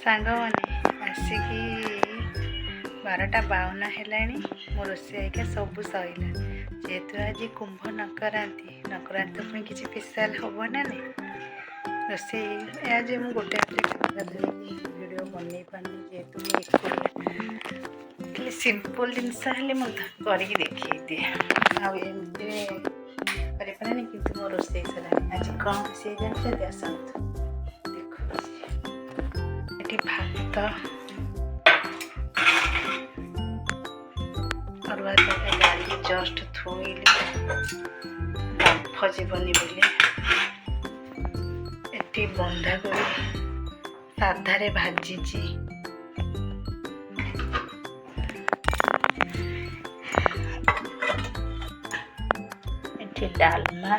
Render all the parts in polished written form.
ସାଙ୍ଗମାନେ ଆସିକି 12:52 ହେଲାଣି। ମୋ ରୋଷେଇ ଆଇକା ସବୁ ସଇଲା। ଯେହେତୁ ଆଜି କୁମ୍ଭ ନକରାନ୍ତି ପୁଣି କିଛି ସ୍ପେଶାଲ୍ ହେବ ନା ନାହିଁ। ରୋଷେଇ ଆଜି ମୁଁ ଗୋଟେ ହାତରେ କ୍ୟାମେରା ଧରିକି ଭିଡ଼ିଓ ବନେଇ ପାରୁନି, ଯେହେତୁ ମୁଁ ଏକୁଟିଆ। ଖାଲି ସିମ୍ପଲ୍ ଜିନିଷ ହେଲେ ମୁଁ କରିକି ଦେଖେଇ ଦିଏ, ଆଉ ଏମିତିରେ କରିପାରେନି। କିନ୍ତୁ ମୋ ରୋଷେଇ ସରିଲାଣି। ଆଜି କ'ଣ ରୋଷେଇ ଜାଣିଛନ୍ତି? ଆସନ୍ତୁ ଦେଖୁଛି। ଏଠି ଭାତ, ଅରୁଆ ଡାଲି ଜଷ୍ଟ ଥୋଇଲି ବାମ୍ଫ ଯିବନି ବୋଲି। ଏଠି ବନ୍ଧାକୋବି ସାଧାରେ ଭାଜିଛି। ଏଠି ଡାଲମା,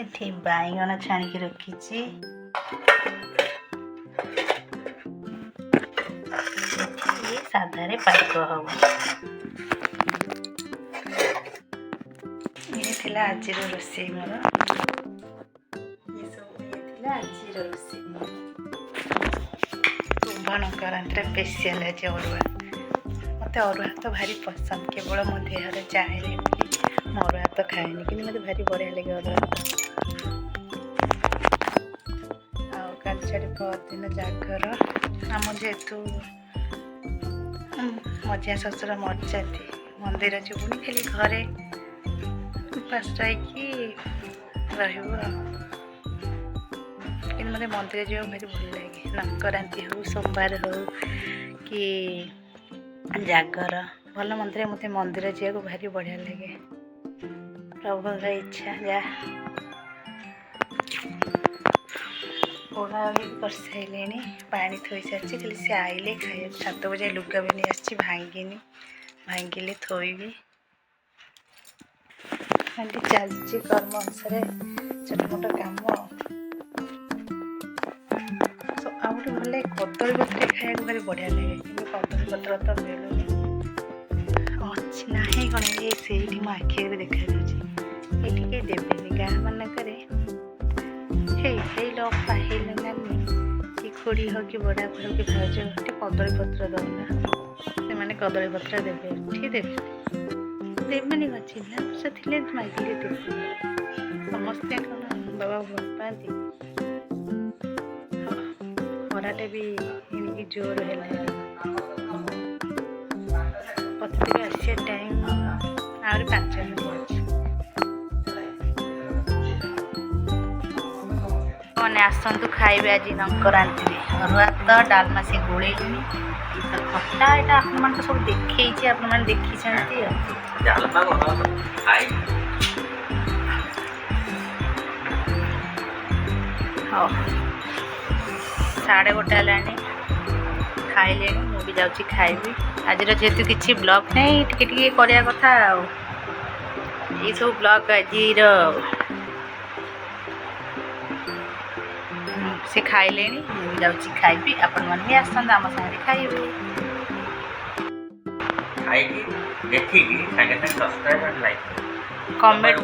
ଏଠି ବାଇଗଣ ଛାଣିକି ରଖିଛି। ସାଧାରେ ପାଗ ହବ। ଇଏ ଥିଲା ଆଜିର ରୋଷେଇ ମୋର। ଏସବୁ ଇଏ ଥିଲା ଆଜିର ରୋଷେଇ। କୁମ୍ଭ ନକରାନ୍ତିରେ ସ୍ପେଶିଆଲ୍ ଆଜି ଅରୁଆ। ମୋତେ ଅରୁଆ ଭାତ ଭାରି ପସନ୍ଦ। କେବଳ ମୋ ଦେହରେ ଯାଏନି ବୋଲି ମୁଁ ଅରୁଆ ଭାତ ଖାଏନି, କିନ୍ତୁ ମୋତେ ଭାରି ବଢ଼ିଆ ଲାଗେ ଅରୁଆ ଭାତ। ଆଉ କାଲି ଛାଡ଼ି ପରଦିନ ଜାଗର। ଆମ ଯେହେତୁ ମଝିଆ ଶ୍ୱଶୁର ମରିଛନ୍ତି, ମନ୍ଦିର ଯିବୁନି, ଖାଲି ଘରେ ଉପାସ ରହିକି ରହିବୁ ଆଉ। କିନ୍ତୁ ମୋତେ ମନ୍ଦିର ଯିବାକୁ ଭାରି ଭଲ ଲାଗେ। ନକରାନ୍ତି ହଉ, ସୋମବାର ହଉ କି ଜାଗର, ଭଲ ମନ୍ଦିର, ମୋତେ ମନ୍ଦିର ଯିବାକୁ ଭାରି ବଢ଼ିଆ ଲାଗେ। ପ୍ରଭୁଙ୍କ ଇଚ୍ଛା ଯାହା। ପୋଡ଼ା ବି କରିସାରିଲେଣି, ପାଣି ଥୋଇସାରିଛି। ଖାଲି ସେ ଆଇଲେ ଖାଇବାକୁ। 7 ବଜେ ଲୁଗା ବି ନେଇ ଆସିଛି, ଭାଙ୍ଗିଲେ ଥୋଇବି। ଖାଲି ଚାଲିଛି କର୍ମ ଅନୁସାରେ ଛୋଟ ମୋଟ କାମ। ଆଉ ଗୋଟେ ଭଲ ଲାଗେ କଦଳୀ ପତ୍ର ଖାଇବାକୁ ଭାରି ବଢ଼ିଆ ଲାଗେ, କିନ୍ତୁ କଦଳୀ ପତ୍ର ତ ମିଳୁନି। ଅଛି ନାହିଁ କ'ଣ, ସେଇଠି ମୋ ଆଖି ଆଗରେ ଦେଖାଯାଉଛି। ଏଇଠି କେହି ଦେବେନି। ଗାଁ ମାନଙ୍କରେ ହେଇଲ ଅପା ହେଇଲ ନାନୀ କି ଖୁଡ଼ି ହଉ କି ବଡ଼ ବାପା ହଉ କି ଭାଉଜ ହଉ, ଟିକେ କଦଳୀ ପତ୍ର ଦେଉନା, ସେମାନେ କଦଳୀ ପତ୍ର ଦେବେ। ଏଠି ଦେବେନି ଅଛି ନା, ସେ ଥିଲେ ମାଗିଲେ ଦେବେ। ସମସ୍ତେ କ'ଣ ବାବା ଭଲ ପାଆନ୍ତି? ଖରାଟେ ବି ଏଣିକି ଜୋର ହେଲାଣି। ପତିଦେବ ଆସିବା ଟାଇମ୍ ଆହୁରି 5 ମିନିଟ୍ ଅଛି। ମାନେ ଆସନ୍ତୁ ଖାଇବେ ଆଜି ନକରାନ୍ତିରେ। ଅରୁଆ ଭାତ, ଡାଲମା ସେ ଗୋଳେଇଲେଣି। ଖଟା ଏଇଟା ଆପଣମାନଙ୍କୁ ସବୁ ଦେଖେଇଛି, ଆପଣମାନେ ଦେଖିଛନ୍ତି ଆଉ। ହଉ, 1:30 ହେଲାଣି। ଖାଇଲେଣି, ମୁଁ ବି ଯାଉଛି ଖାଇବି। ଆଜିର ଯେହେତୁ କିଛି ବ୍ଲଗ୍ ନାହିଁ, ଟିକେ କରିବା କଥା ଆଉ। ଏଇସବୁ ବ୍ଲଗ୍ ଆଜିର। ସେ ଖାଇଲେଣି, ମୁଁ ବି ଯାଉଛି ଖାଇବି। ଆପଣମାନେ ବି ଆସନ୍ତୁ ଆମ ସାଙ୍ଗରେ ଖାଇବେ। ଖାଇକି ଦେଖିକି ସାଙ୍ଗେ ସାଙ୍ଗେ ସବସ୍କ୍ରାଇବ୍ ଆଣ୍ଡ ଲାଇକ୍ କମେଣ୍ଟ